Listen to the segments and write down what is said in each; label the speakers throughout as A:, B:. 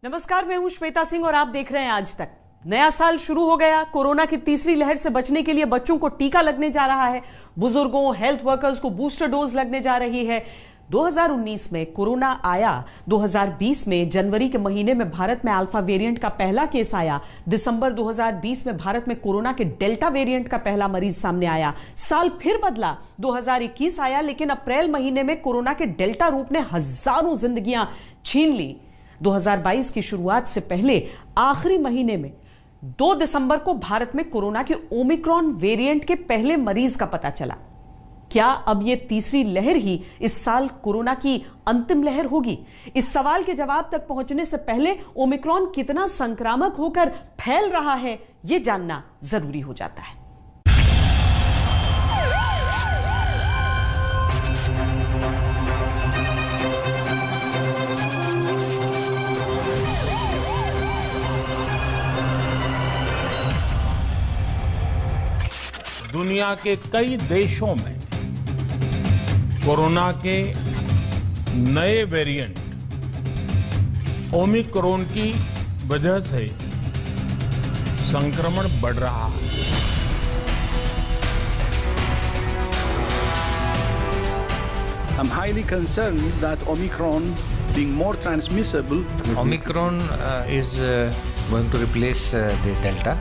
A: नमस्कार, मैं हूं श्वेता सिंह और आप देख रहे हैं आज तक। नया साल शुरू हो गया। कोरोना की तीसरी लहर से बचने के लिए बच्चों को टीका लगने जा रहा है, बुजुर्गों, हेल्थ वर्कर्स को बूस्टर डोज लगने जा रही है। 2019 में कोरोना आया, 2020 में जनवरी के महीने में भारत में अल्फा वेरिएंट का पहला केस आया, दिसंबर 2020 में भारत में कोरोना के डेल्टा वेरिएंट का पहला मरीज सामने आया। साल फिर बदला, 2021 आया, लेकिन अप्रैल महीने में कोरोना के डेल्टा रूप ने हजारों जिंदगियां छीन ली। 2022 की शुरुआत से पहले आखिरी महीने में 2 दिसंबर को भारत में कोरोना के ओमिक्रॉन वेरिएंट के पहले मरीज का पता चला। क्या अब यह तीसरी लहर ही इस साल कोरोना की अंतिम लहर होगी? इस सवाल के जवाब तक पहुंचने से पहले ओमिक्रॉन कितना संक्रामक होकर फैल रहा है, यह जानना जरूरी हो जाता है।
B: दुनिया के कई देशों में कोरोना के नए वेरिएंट ओमिक्रॉन की वजह से संक्रमण बढ़ रहा है।
C: I'm highly concerned that Omicron being more transmissible.
D: Omicron is going to replace the Delta.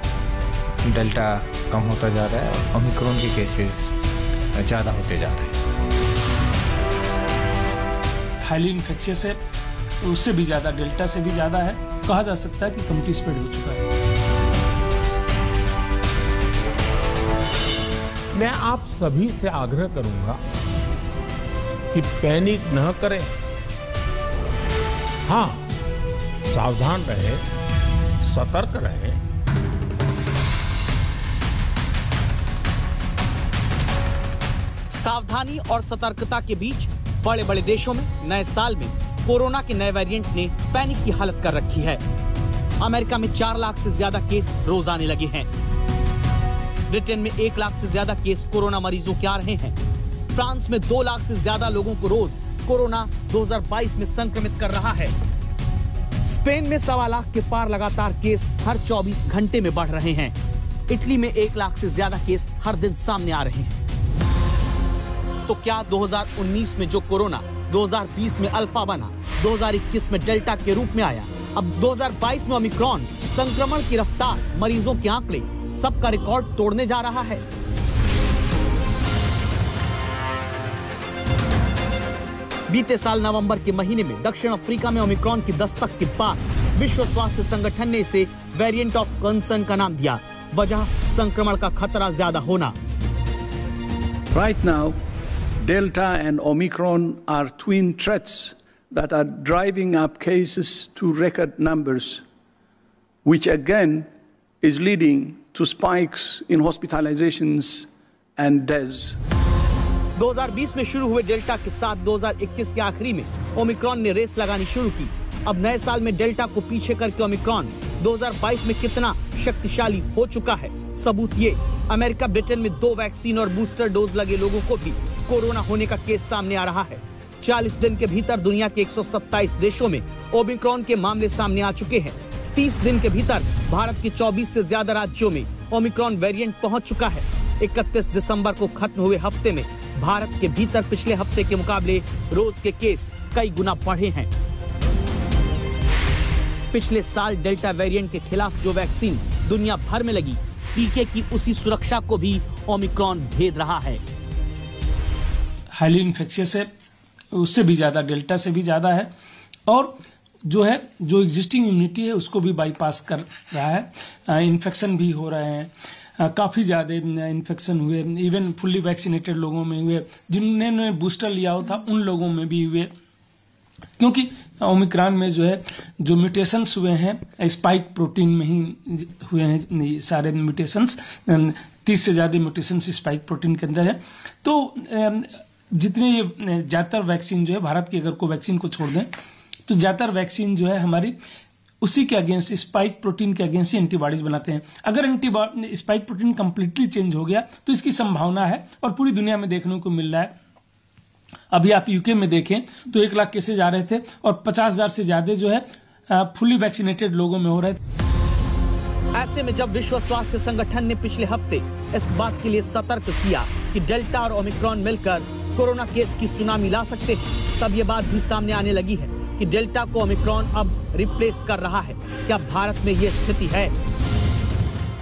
D: Delta कम होता जा रहा है और ओमिक्रॉन के केसेस ज़्यादा होते जा रहे हैं।
E: हाईली इन्फेक्शियस है, उससे भी ज़्यादा, डेल्टा से भी ज़्यादा है। कहा जा सकता है कि कम्युनिटी स्प्रेड हो चुका है।
B: मैं आप सभी से आग्रह करूंगा कि पैनिक न करें। हाँ, सावधान रहें, सतर्क रहें।
F: सावधानी और सतर्कता के बीच बड़े बड़े देशों में नए साल में कोरोना के नए वेरिएंट ने पैनिक की हालत कर रखी है। अमेरिका में 4 लाख से ज्यादा केस रोज आने लगे हैं। ब्रिटेन में 1 लाख से ज्यादा केस कोरोना मरीजों के आ रहे हैं। फ्रांस में 2 लाख से ज्यादा लोगों को रोज कोरोना 2022 में संक्रमित कर रहा है। स्पेन में 1.25 लाख के पार लगातार केस हर 24 घंटे में बढ़ रहे हैं। इटली में 1 लाख से ज्यादा केस हर दिन सामने आ रहे हैं। तो क्या 2019 में जो कोरोना 2020 में अल्फा बना, 2021 में डेल्टा के रूप में आया, अब 2022 में ओमिक्रॉन, संक्रमण की रफ्तार, मरीजों के आंकड़े, सबका रिकॉर्ड तोड़ने जा रहा है? बीते साल नवंबर के महीने में दक्षिण अफ्रीका में ओमिक्रॉन की दस्तक के बाद विश्व स्वास्थ्य संगठन ने इसे वेरिएंट ऑफ कंसर्न का नाम दिया। वजह संक्रमण का खतरा ज्यादा होना।
C: Right now, Delta and Omicron are twin threats that are driving up cases to record numbers, which again is leading to spikes in hospitalizations and deaths.
F: 2020 में शुरू हुए डेल्टा के साथ 2021 के आखिरी में ओमिक्रॉन ने रेस लगानी शुरू की। अब नए साल में डेल्टा को पीछे करके ओमिक्रॉन 2022 में कितना शक्तिशाली हो चुका है, सबूत ये। अमेरिका, ब्रिटेन में 2 वैक्सीन और बूस्टर डोज लगे लोगों को भी कोरोना होने का केस सामने आ रहा है। 40 दिन के भीतर दुनिया के 127 देशों में ओमिक्रॉन के मामले सामने आ चुके हैं। 30 दिन के भीतर भारत के 24 से ज्यादा राज्यों में ओमिक्रॉन वेरिएंट पहुंच चुका है। 31 दिसंबर को खत्म हुए हफ्ते में भारत के भीतर पिछले हफ्ते के मुकाबले रोज के केस कई गुना बढ़े हैं। पिछले साल डेल्टा वेरिएंट के खिलाफ जो वैक्सीन दुनिया भर में लगी, टीके की उसी सुरक्षा को भी ओमिक्रॉन भेद रहा है।
E: हाईली इन्फेक्शियस है, उससे भी ज्यादा, डेल्टा से भी ज्यादा है और जो एग्जिस्टिंग इम्यूनिटी है उसको भी बाईपास कर रहा है। इन्फेक्शन भी हो रहे हैं, काफी ज्यादा इन्फेक्शन हुए, इवन फुल्ली वैक्सीनेटेड लोगों में हुए, जिन्होंने बूस्टर लिया हो था उन लोगों में भी हुए। क्योंकि ओमिक्रॉन में जो म्यूटेशंस हुए हैं स्पाइक प्रोटीन में ही हुए हैं। ये सारे म्यूटेशंस, 30 से ज्यादा म्यूटेशंस स्पाइक प्रोटीन के अंदर है। तो जितने ज्यादातर वैक्सीन भारत की, अगर कोवैक्सीन को छोड़ दें तो ज्यादातर वैक्सीन हमारी उसी के अगेंस्ट, स्पाइक प्रोटीन के अगेंस्ट ही एंटीबॉडीज बनाते हैं। अगर स्पाइक प्रोटीन कंप्लीटली चेंज हो गया तो इसकी संभावना है, और पूरी दुनिया में देखने को मिल रहा है। अभी आप यूके में देखें तो 1 लाख केसेज आ रहे थे और 50,000 से ज्यादा फुली वैक्सीनेटेड लोगों में हो रहा है।
F: ऐसे में जब विश्व स्वास्थ्य संगठन ने पिछले हफ्ते इस बात के लिए सतर्क किया कि डेल्टा और ओमिक्रॉन मिलकर कोरोना केस की सुनामी ला सकते हैं, तब ये बात भी सामने आने लगी है कि डेल्टा को ओमिक्रॉन अब रिप्लेस कर रहा है। क्या भारत में ये स्थिति है?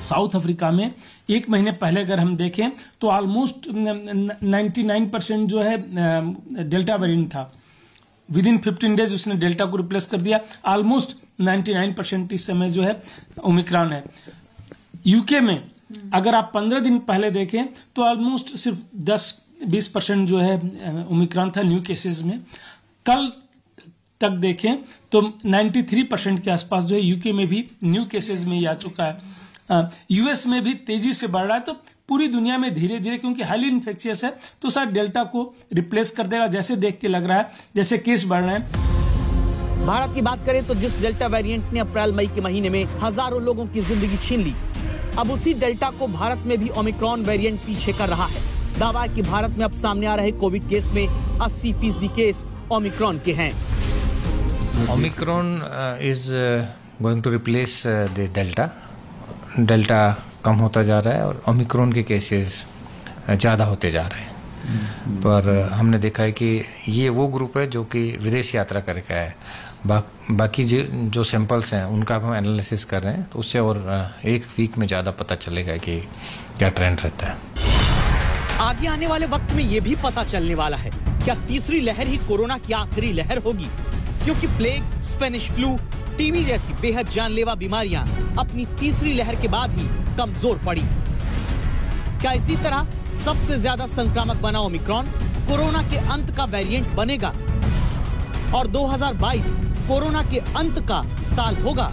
E: साउथ अफ्रीका में एक महीने पहले अगर हम देखें तो ऑलमोस्ट 99% जो है डेल्टा वेरिएंट था। विद इन 15 डेज उसने डेल्टा को रिप्लेस कर दिया। ऑलमोस्ट 99% इस समय जो है ओमिक्रॉन है। यूके में अगर आप 15 दिन पहले देखें तो ऑलमोस्ट सिर्फ 10-20% जो है ओमिक्रॉन था न्यू केसेस में। कल तक देखें तो 93% के आसपास जो है यूके में भी न्यू केसेस में आ चुका है। यूएस में भी तेजी से बढ़ रहा है। तो पूरी दुनिया में धीरे धीरे, क्योंकि हाईली इन्फेक्शियस है, तो शायद डेल्टा को रिप्लेस कर देगा, जैसे देख के लग रहा है, जैसे केस बढ़ रहे हैं।
F: भारत की बात करें तो जिस डेल्टा वेरिएंट ने अप्रैल मई के महीने में हजारों लोगों की जिंदगी छीन ली, अब उसी डेल्टा को भारत में भी ओमिक्रॉन वेरिएंट पीछे कर रहा है। दावा है कि भारत में अब सामने आ रहे कोविड केस में 80% केस ओमिक्रॉन के हैं।
D: Omicron is going to replace the Delta. Delta कम होता जा रहा है और ओमिक्रॉन के केसेस ज़्यादा होते जा रहे हैं। पर हमने देखा है कि ये वो ग्रुप है जो कि विदेश यात्रा करके है। बाकी जो सैंपल्स हैं उनका हम एनालिसिस कर रहे हैं, तो उससे और एक वीक में ज़्यादा पता चलेगा कि क्या ट्रेंड रहता है।
F: आगे आने वाले वक्त में ये भी पता चलने वाला है क्या तीसरी लहर ही कोरोना की आखिरी लहर होगी, क्योंकि प्लेग, स्पेनिश फ्लू, टीबी जैसी बेहद जानलेवा बीमारियां अपनी तीसरी लहर के बाद ही कमजोर पड़ी। क्या इसी तरह सबसे ज्यादा संक्रामक बना ओमिक्रॉन कोरोना के अंत का वेरिएंट बनेगा और 2022 कोरोना के अंत का साल होगा?